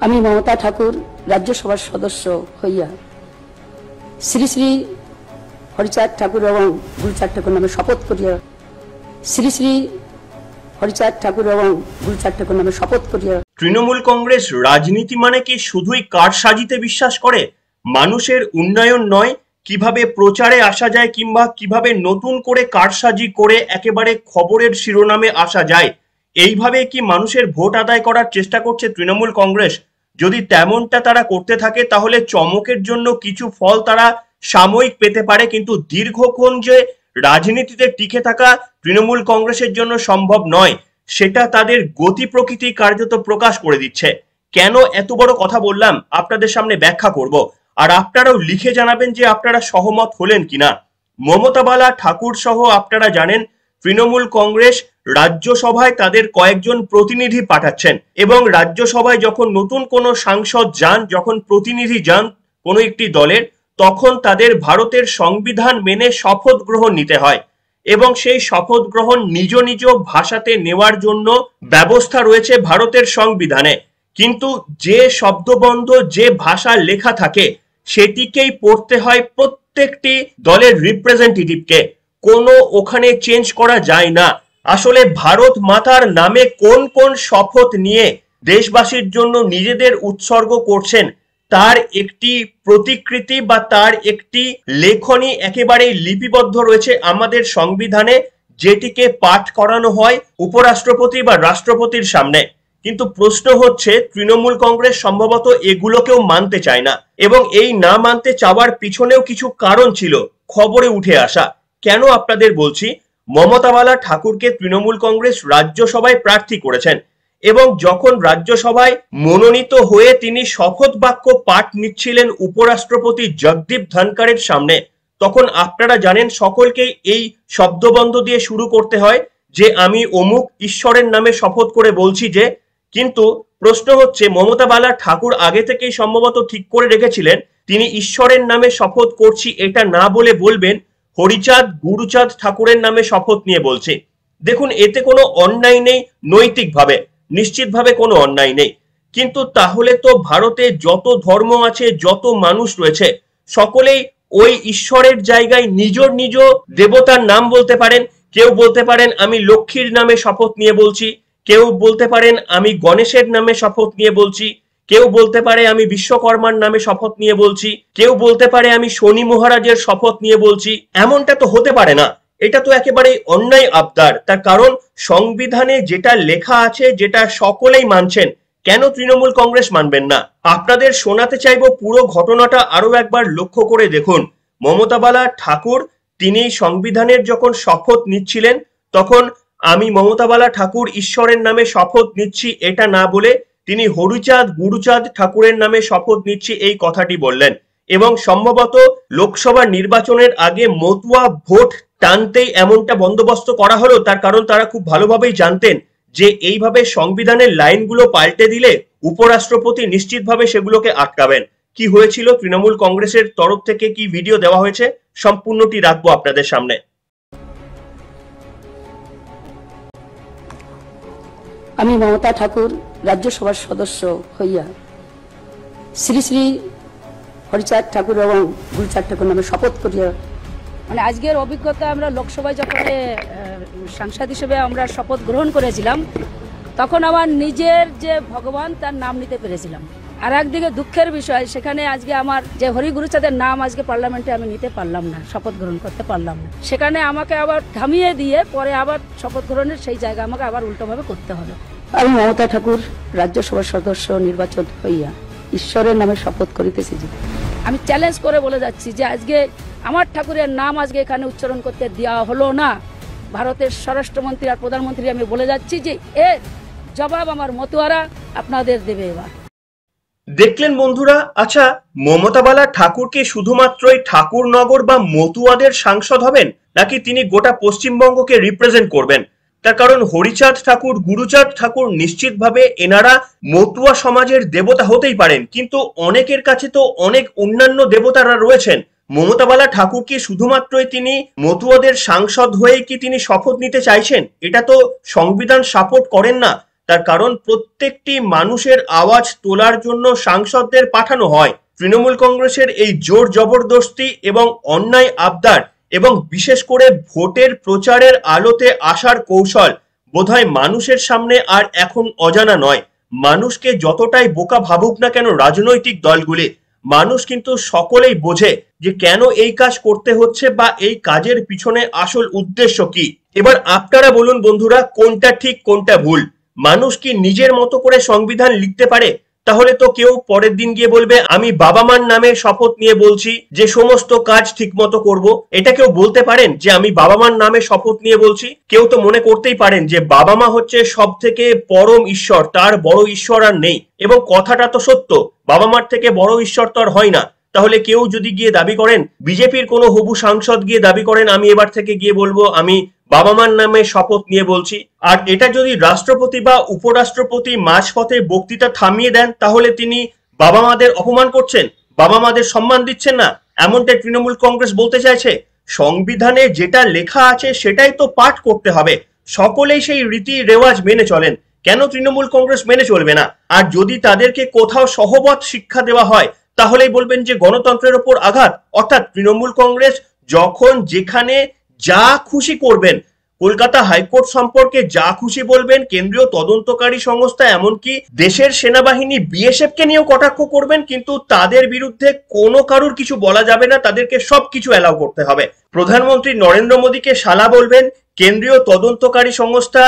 আমি মমতা ঠাকুর রাজ্যসভার সদস্য হইয়া শ্রী শ্রী হরিচাঁদ ঠাকুর এবং গুরুচাঁদ ঠাকুর নামে শপথ করিয়া শ্রী শ্রী হরিচাঁদ ঠাকুর এবং গুরুচাঁদ ঠাকুর নামে শপথ করিয়া। তৃণমূল কংগ্রেস রাজনীতি মানে কি শুধুই কারসাজিতে বিশ্বাস করে? মানুষের উন্নয়ন নয়, কিভাবে প্রচারে আসা যায় কিংবা কিভাবে নতুন করে কারসাজি করে একেবারে খবরের শিরোনামে আসা যায়, এইভাবে কি মানুষের ভোট আদায় করার চেষ্টা করছে তৃণমূল কংগ্রেস? যদি তেমনটা তারা করতে থাকে তাহলে চমকের জন্য কিছু ফল তারা সাময়িক পেতে পারে, কিন্তু দীর্ঘক্ষণ যে রাজনীতিতে টিকে থাকা তৃণমূল কংগ্রেসের জন্য সম্ভব নয়, সেটা তাদের গতি প্রকৃতি কার্যত প্রকাশ করে দিচ্ছে। কেন এত বড় কথা বললাম আপনাদের সামনে ব্যাখ্যা করব, আর আপনারাও লিখে জানাবেন যে আপনারা সহমত হলেন কিনা। মমতা বালা ঠাকুর সহ আপনারা জানেন তৃণমূল কংগ্রেস রাজ্যসভায় তাদের কয়েকজন প্রতিনিধি পাঠাচ্ছেন, এবং রাজ্যসভায় যখন নতুন কোনো সাংসদ যান, যখন প্রতিনিধি যান কোনো একটি দলের, তখন তাদের ভারতের সংবিধান মেনে শপথ গ্রহণ নিতে হয়, এবং সেই শপথ গ্রহণ নিজ নিজ ভাষাতে নেওয়ার জন্য ব্যবস্থা রয়েছে ভারতের সংবিধানে। কিন্তু যে শব্দবন্ধ যে ভাষা লেখা থাকে সেটিকেই পড়তে হয় প্রত্যেকটি দলের রিপ্রেজেন্টেটিভকে, কোনো ওখানে চেঞ্জ করা যায় না। আসলে ভারত মাতার নামে কোন কোন শপথ নিয়ে দেশবাসীর জন্য নিজেদের উৎসর্গ করছেন তার একটি প্রতিকৃতি বা তার একটি লেখনী একেবারেই লিপিবদ্ধ রয়েছে আমাদের সংবিধানে, যেটিকে পাঠ করানো হয় উপরাষ্ট্রপতি বা রাষ্ট্রপতির সামনে। কিন্তু প্রশ্ন হচ্ছে তৃণমূল কংগ্রেস সম্ভবত এগুলোকেও মানতে চায় না, এবং এই না মানতে চাওয়ার পিছনেও কিছু কারণ ছিল খবরে উঠে আসা। কেন আপনাদের বলছি, মমতা বালা ঠাকুরকে তৃণমূল কংগ্রেস রাজ্যসভায় প্রার্থী করেছেন, এবং যখন রাজ্যসভায় মনোনীত হয়ে তিনি শপথ বাক্য পাঠ নিচ্ছিলেন উপরাষ্ট্রপতি জগদীপ ধনখড়ের সামনে, তখন আপনারা জানেন সকলকেই এই শব্দবন্ধ দিয়ে শুরু করতে হয় যে আমি অমুক ঈশ্বরের নামে শপথ করে বলছি যে। কিন্তু প্রশ্ন হচ্ছে মমতা বালা ঠাকুর আগে থেকেই সম্ভবত ঠিক করে রেখেছিলেন তিনি ঈশ্বরের নামে শপথ করছি এটা না বলে বলবেন হরিচাঁদ গুরুচাঁদ ঠাকুরের নামে শপথ নিয়ে বলছে। দেখুন, এতে কোনো অন্যায় নেই, নৈতিকভাবে নিশ্চিতভাবে কোনো অন্যায় নেই, কিন্তু তাহলে তো ভারতে যত ধর্ম আছে, যত মানুষ রয়েছে, সকলেই ওই ঈশ্বরের জায়গায় নিজ নিজ দেবতার নাম বলতে পারেন। কেউ বলতে পারেন আমি লক্ষ্মীর নামে শপথ নিয়ে বলছি, কেউ বলতে পারেন আমি গণেশের নামে শপথ নিয়ে বলছি, কেউ বলতে পারে আমি বিশ্বকর্মার নামে শপথ নিয়ে বলছি, কেউ বলতে পারে আমি শনি মহারাজের শপথ নিয়ে বলছি। এমনটা তো হতে পারে না, এটা তো একেবারে অন্যায় আবদার। তার কারণ সংবিধানে যেটা লেখা আছে, যেটা সকলেই মানছেন, কেন তৃণমূল কংগ্রেস মানবেন না? আপনাদের শোনাতে চাইবো পুরো ঘটনাটা আরো একবার লক্ষ্য করে দেখুন। মমতা বালা ঠাকুর তিনি সংবিধানের যখন শপথ নিচ্ছিলেন, তখন আমি মমতা বালা ঠাকুর ঈশ্বরের নামে শপথ নিচ্ছি এটা না বলে তিনি হরিচাঁদ গুরুচাঁদ ঠাকুরের নামে শপথ নিচ্ছি এই কথাটি বললেন, এবং সম্ভবত লোকসভা নির্বাচনের আগে মতুয়া ভোট টানতেই এমনটা বন্দোবস্ত করা হলো। তার কারণ তারা খুব ভালোভাবেই জানতেন যে এইভাবে সংবিধানের লাইনগুলো পাল্টে দিলে উপরাষ্ট্রপতি নিশ্চিতভাবে সেগুলোকে আটকাবেন। কি হয়েছিল তৃণমূল কংগ্রেসের তরফ থেকে কি ভিডিও দেওয়া হয়েছে সম্পূর্ণটি রাখবো আপনাদের সামনে। আমি মমতা ঠাকুর রাজ্যসভার সদস্য হইয়া শ্রী শ্রী হরিচাঁদ ঠাকুর এবং গুরুচাঁদ ঠাকুর নামে শপথ করিয়া। মানে আজকের অভিজ্ঞতা, আমরা লোকসভায় যখন সাংসদ হিসেবে আমরা শপথ গ্রহণ করেছিলাম, তখন আমার নিজের যে ভগবান তার নাম নিতে পেরেছিলাম। আর একদিকে দুঃখের বিষয়, সেখানে আজকে আমার যে হরি গুরুচাঁদের নাম আজকে পার্লামেন্টে আমি নিতে পারলাম না, শপথ গ্রহণ করতে পারলাম না। সেখানে আমাকে আবার থামিয়ে দিয়ে পরে আবার শপথ গ্রহণের সেই জায়গা আমাকে আবার উল্টোভাবে করতে হলো। আমি মমতা ঠাকুর রাজ্যসভার সদস্য নির্বাচন হইয়া ঈশ্বরের নামে শপথ করিতেছি যে। আমি চ্যালেঞ্জ করে বলে যাচ্ছি যে আজকে আমার ঠাকুরের নাম আজকে এখানে উচ্চারণ করতে দেওয়া হলো না। ভারতের স্বরাষ্ট্রমন্ত্রী আর প্রধানমন্ত্রী আমি বলে যাচ্ছি যে এর জবাব আমার মতুয়ারা আপনাদের দেবে। এবার দেখলেন বন্ধুরা, আচ্ছা মমতা বালা ঠাকুর কি শুধুমাত্রই ঠাকুরনগর বা মতুয়াদের সাংসদ হবেন, নাকি তিনি গোটা পশ্চিমবঙ্গকে রিপ্রেজেন্ট করবেন? তার কারণ হরিচাঁদ ঠাকুর গুরুচাঁদ ঠাকুর নিশ্চিতভাবে এনারা মতুয়া সমাজের দেবতা হতেই পারেন, কিন্তু অনেকের কাছে তো অনেক অন্যান্য দেবতারা রয়েছেন। মমতা বালা ঠাকুর কি শুধুমাত্রই তিনি মতুয়াদের সাংসদ হয়ে কি তিনি শপথ নিতে চাইছেন? এটা তো সংবিধান সাপোর্ট করেন না। তার কারণ প্রত্যেকটি মানুষের আওয়াজ তোলার জন্য সাংসদদের পাঠানো হয়। তৃণমূল কংগ্রেসের এই জোর জবরদস্তি এবং অন্যায় আবদার এবং বিশেষ করে ভোটের প্রচারের আলোতে আসার কৌশল বোধহয় মানুষের সামনে আর এখন অজানা নয়। মানুষকে যতটাই বোকা ভাবুক না কেন রাজনৈতিক দলগুলি, মানুষ কিন্তু সকলেই বোঝে যে কেন এই কাজ করতে হচ্ছে বা এই কাজের পিছনে আসল উদ্দেশ্য কি। এবার আপনারা বলুন বন্ধুরা, কোনটা ঠিক কোনটা ভুল? মানুষ কি নিজের মতো করে সংবিধান লিখতে পারে? তাহলে তো কেউ পরের দিন গিয়ে বলবে আমি বাবা মার নামে শপথ নিয়ে বলছি যে সমস্ত কাজ ঠিক মতো করবো। এটা কেউ বলতে পারেন যে আমি বাবা মার নামে শপথ নিয়ে বলছি? কেউ তো মনে করতেই পারেন যে বাবা মা হচ্ছে সব থেকে পরম ঈশ্বর, তার বড় ঈশ্বর আর নেই। এবং কথাটা তো সত্য, বাবা মার থেকে বড় ঈশ্বর তো আর হয় না। তাহলে কেউ যদি গিয়ে দাবি করেন, বিজেপির কোনো হবু সাংসদ গিয়ে দাবি করেন আমি এবার থেকে গিয়ে বলবো আমি বাবা মার নামে শপথ নিয়ে বলছি, আর এটা যদি রাষ্ট্রপতি বা উপরাষ্ট্রপতি মাঝপথে বক্তৃতা থামিয়ে দেন, তাহলে তিনি বাবা মাদের অপমান করছেন, বাবা মাদের সম্মান দিচ্ছেন না, এমনটাই তৃণমূল কংগ্রেস বলতে চাইছে। সংবিধানে যেটা লেখা আছে সেটাই তো পাঠ করতে হবে। সকলেই সেই রীতি রেওয়াজ মেনে চলেন, কেন তৃণমূল কংগ্রেস মেনে চলবে না? আর যদি তাদেরকে কোথাও সহবত শিক্ষা দেওয়া হয় তাহলেই বলবেন যে গণতন্ত্রের ওপর আঘাত। অর্থাৎ তৃণমূল কংগ্রেস যখন যেখানে যা খুশি করবেন, কলকাতা হাইকোর্ট সম্পর্কে যা খুশি বলবেন, কেন্দ্রীয় তদন্তকারী সংস্থা এমনকি দেশের সেনাবাহিনী বিএসএফ কে নিয়েও কটাক্ষ করবেন, কিন্তু তাদের বিরুদ্ধে কোনো কারুর কিছু বলা যাবে না, তাদেরকে সবকিছু অ্যালাউ করতে হবে। প্রধানমন্ত্রী নরেন্দ্র মোদীকে শালা বলবেন, কেন্দ্রীয় তদন্তকারী সংস্থা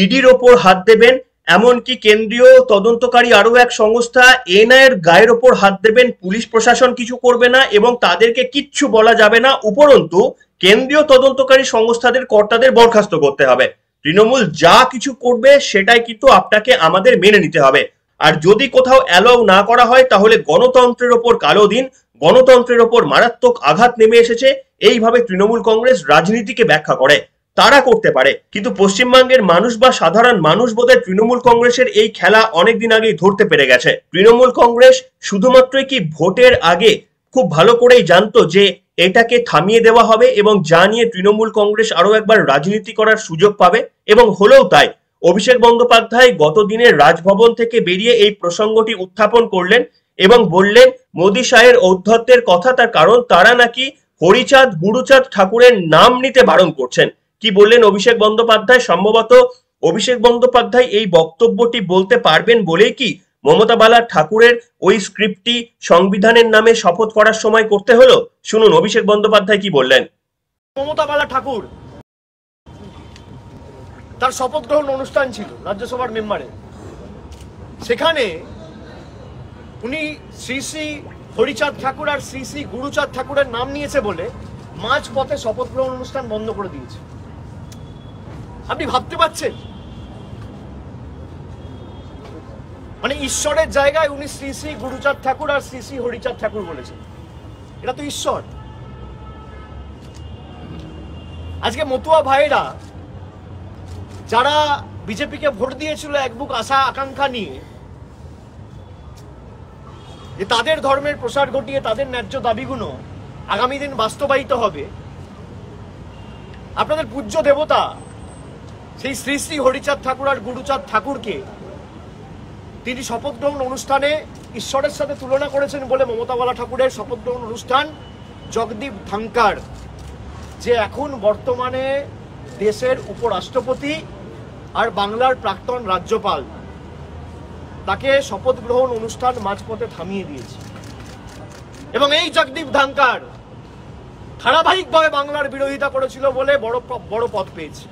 ইডির ওপর হাত দেবেন, এমনকি কেন্দ্রীয় তদন্তকারী আরো এক সংস্থা এনআইএর গায়ের ওপর হাত দেবেন, পুলিশ প্রশাসন কিছু করবে না এবং তাদেরকে কিচ্ছু বলা যাবে না। উপরন্তু কেন্দ্রীয় তদন্তকারী সংস্থাদের কর্তাদের বরখাস্ত করতে হবে। তৃণমূল যা কিছু করবে সেটাই কিন্তু আপনাকে আমাদের মেনে নিতে হবে। আর যদি কোথাও অ্যালাউ না করা হয় তাহলে গণতন্ত্রের ওপর কালো দিন, গণতন্ত্রের ওপর মারাত্মক আঘাত নেমে এসেছে। এইভাবে তৃণমূল কংগ্রেস রাজনীতিকে ব্যাখ্যা করে। তারা করতে পারে, কিন্তু পশ্চিমবঙ্গের মানুষ বা সাধারণ মানুষ বোধহয় তৃণমূল কংগ্রেসের এই খেলা অনেকদিন আগেই ধরতে পেরে গেছে। তৃণমূল কংগ্রেস শুধুমাত্রই কি ভোটের আগে খুব ভালো করেই জানতো যে এটাকে থামিয়ে দেওয়া হবে এবং যা নিয়ে তৃণমূল কংগ্রেস আরো একবার রাজনীতি করার সুযোগ পাবে, এবং হলেও তাই। অভিষেক বন্দ্যোপাধ্যায় গত দিনের রাজভবন থেকে বেরিয়ে এই প্রসঙ্গটি উত্থাপন করলেন এবং বললেন মোদী শাহের ঔদ্ধত্যের কথা, তার কারণ তারা নাকি হরিচাঁদ গুরুচাঁদ ঠাকুরের নাম নিতে বারণ করছেন। কি বললেন অভিষেক বন্দ্যোপাধ্যায়? সম্ভবত অভিষেক বন্দ্যোপাধ্যায় এই বক্তব্যটি বলতে পারবেন বলেই কি মমতা বালা ঠাকুরের ওই স্ক্রিপ্টটি সংবিধানের নামে শপথ করার সময় করতে হলো। শুনুন অভিষেক বন্দ্যোপাধ্যায় কি বললেন। মমতা বালা ঠাকুর তার শপথ গ্রহণ অনুষ্ঠান ছিল রাজ্যসভার মেম্বারে, সেখানে উনি শ্রী শ্রী হরিচাঁদ ঠাকুর আর শ্রী শ্রী গুরুচাঁদ ঠাকুরের নাম নিয়েছে বলে মাঝ পথে শপথ গ্রহণ অনুষ্ঠান বন্ধ করে দিয়েছে। আপনি ভাবতে পারছেন? মানে ঈশ্বরের জায়গায় উনি শ্রী শ্রী গুরুচাঁদ ঠাকুর আর শ্রী শ্রী হরিচাঁদ ঠাকুর বলেছেন। এটা তো ঈশ্বর। আজকে মতুয়া ভাইরা যারা বিজেপিকে ভোট দিয়েছিল এক বুক আশা আকাঙ্ক্ষা নিয়ে যে তাদের ধর্মের প্রসার ঘটিয়ে তাদের ন্যায্য দাবিগুলো আগামী দিন বাস্তবায়িত হবে, আপনাদের পূজ্য দেবতা সেই শ্রী শ্রী হরিচাঁদ ঠাকুর আর গুরুচাঁদ ঠাকুরকে তিনি শপথ গ্রহণ অনুষ্ঠানে ঈশ্বরের সাথে তুলনা করেছেন বলে মমতা বালা ঠাকুরের শপথ গ্রহণ অনুষ্ঠান জগদীপ ধনখড়, যে এখন বর্তমানে দেশের উপরাষ্ট্রপতি আর বাংলার প্রাক্তন রাজ্যপাল, তাকে শপথ গ্রহণ অনুষ্ঠান মাঝপথে থামিয়ে দিয়েছে। এবং এই জগদীপ ধনখড় ধারাবাহিকভাবে বাংলার বিরোধিতা করেছিল বলে বড় পদ পেয়েছে।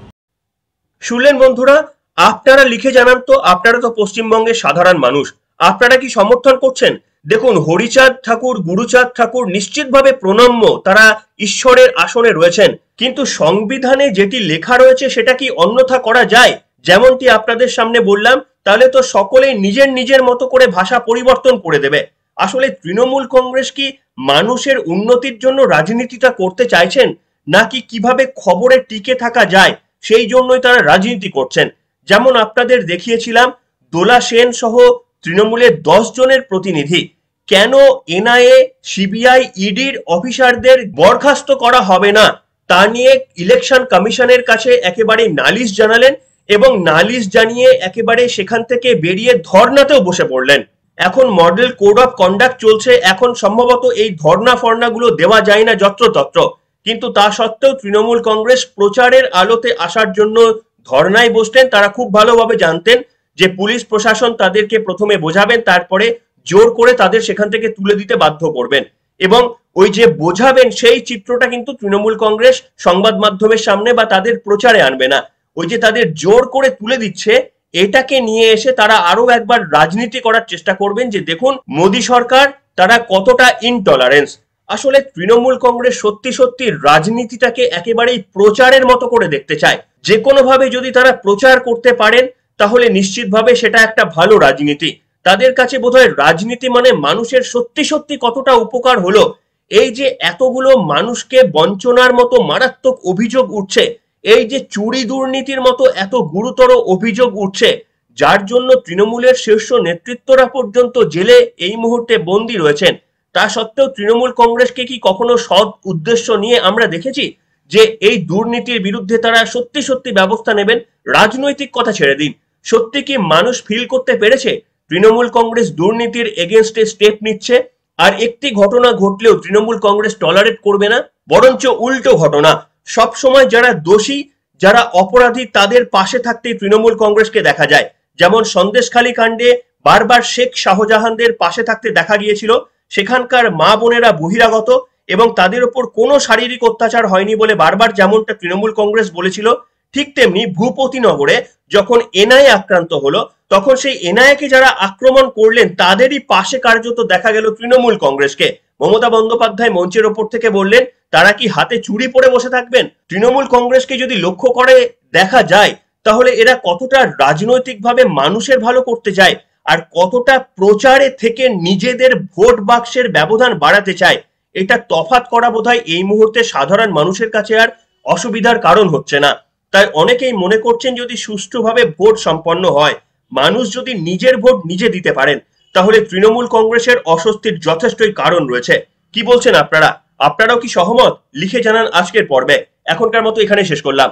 শুনলেন বন্ধুরা, আপনারা লিখে জানান তো, আপনারা তো পশ্চিমবঙ্গের সাধারণ মানুষ, আপনারা কি সমর্থন করছেন? দেখুন, হরিচাঁদ ঠাকুর গুরুচাঁদ ঠাকুর নিশ্চিতভাবে প্রণম্য, তারা ঈশ্বরের আসনে রয়েছেন, কিন্তু সংবিধানে যেটি লেখা রয়েছে সেটা কি অন্যথা করা যায়? যেমনটি আপনাদের সামনে বললাম, তাহলে তো সকলেই নিজের নিজের মতো করে ভাষা পরিবর্তন করে দেবে। আসলে তৃণমূল কংগ্রেস কি মানুষের উন্নতির জন্য রাজনীতিটা করতে চাইছেন, নাকি কিভাবে খবরে টিকে থাকা যায় সেই জন্যই তারা রাজনীতি করছেন? যেমন আপনাদের দেখিয়েছিলাম দোলা সেন সহ তৃণমূলের 10 জনের প্রতিনিধি কেন এনআইএ সিবিআই ইডির অফিসারদের বরখাস্ত করা হবে না তা নিয়ে ইলেকশন কমিশনের কাছে একেবারে নালিশ জানালেন এবং নালিশ জানিয়ে একেবারে সেখান থেকে বেরিয়ে ধর্নাতেও বসে পড়লেন। এখন মডেল কোড অফ কন্ডাক্ট চলছে, এখন সম্ভবত এই ধর্না ফর্নাগুলো দেওয়া যায় না যত্রতত্র, কিন্তু তা সত্ত্বেও তৃণমূল কংগ্রেস প্রচারের আলোতে আসার জন্য ধর্নায় বসতেন। তারা খুব ভালোভাবে জানতেন যে পুলিশ প্রশাসন তাদেরকে প্রথমে বোঝাবেন, তারপরে জোর করে তাদের সেখান থেকে তুলে দিতে বাধ্য করবেন, এবং ওই যে বোঝাবেন সেই চিত্রটা কিন্তু তৃণমূল কংগ্রেস সংবাদ মাধ্যমের সামনে বা তাদের প্রচারে আনবে না। ওই যে তাদের জোর করে তুলে দিচ্ছে, এটাকে নিয়ে এসে তারা আরো একবার রাজনীতি করার চেষ্টা করবেন যে দেখুন মোদী সরকার তারা কতটা ইনটলারেন্স। আসলে তৃণমূল কংগ্রেস সত্যি সত্যি রাজনীতিটাকে একেবারেই প্রচারের মতো করে দেখতে চায়। যে কোনো ভাবে যদি তারা প্রচার করতে পারেন তাহলে নিশ্চিতভাবে সেটা একটা ভালো রাজনীতি। তাদের কাছে বোধহয় রাজনীতি মানে মানুষের সত্যি সত্যি কতটা উপকার হলো। এই যে এতগুলো মানুষকে বঞ্চনার মতো মারাত্মক অভিযোগ উঠছে, এই যে চুরি দুর্নীতির মতো এত গুরুতর অভিযোগ উঠছে, যার জন্য তৃণমূলের শীর্ষ নেতৃত্বরা পর্যন্ত জেলে এই মুহূর্তে বন্দী রয়েছেন, তা সত্ত্বেও তৃণমূল কংগ্রেসকে কি কখনো সৎ উদ্দেশ্য নিয়ে আমরা দেখেছি যে এই দুর্নীতির বিরুদ্ধে তারা সত্যি সত্যি ব্যবস্থা নেবেন? রাজনৈতিক কথা ছেড়ে দিন, সত্যি কি মানুষ ফিল করতে পেরেছে তৃণমূল কংগ্রেস দুর্নীতির এগেনস্টে স্টেপ নিচ্ছে? আর একটি ঘটনা ঘটলেও তৃণমূল কংগ্রেস টলারেট করবে না, বরঞ্চ উল্টো ঘটনা। সব সময় যারা দোষী, যারা অপরাধী, তাদের পাশে থাকতেই তৃণমূল কংগ্রেসকে দেখা যায়। যেমন সন্দেশখালী কাণ্ডে বারবার শেখ শাহজাহানদের পাশে থাকতে দেখা গিয়েছিল, সেখানকার মা বোনেরা বহিরাগত এবং তাদের উপর কোনো শারীরিক অত্যাচার হয়নি বলে বারবার যেমনটা তৃণমূল কংগ্রেস বলেছিল, ঠিক তেমনি ভূপতিনগরে যখন এনআইএ আক্রান্ত হলো তখন সেই এনআইএকে যারা আক্রমণ করলেন তাদেরই পাশে কার্যত দেখা গেল তৃণমূল কংগ্রেসকে। মমতা বন্দ্যোপাধ্যায় মঞ্চের ওপর থেকে বললেন তারা কি হাতে চুড়ি পরে বসে থাকবেন? তৃণমূল কংগ্রেসকে যদি লক্ষ্য করে দেখা যায় তাহলে এরা কতটা রাজনৈতিকভাবে মানুষের ভালো করতে চায় আর কতটা প্রচারে থেকে নিজেদের ভোট বাক্সের ব্যবধান বাড়াতে চায়, এটা তফাৎ করা বোধহয় এই মুহূর্তে সাধারণ মানুষের কাছে আর অসুবিধার কারণ হচ্ছে না। তাই অনেকেই মনে করছেন যদি সুষ্ঠুভাবে ভোট সম্পন্ন হয়, মানুষ যদি নিজের ভোট নিজে দিতে পারেন, তাহলে তৃণমূল কংগ্রেসের অস্বস্তির যথেষ্টই কারণ রয়েছে। কি বলছেন আপনারা? আপনারাও কি সহমত? লিখে জানান আজকের পর্বে। এখনকার মতো এখানে শেষ করলাম।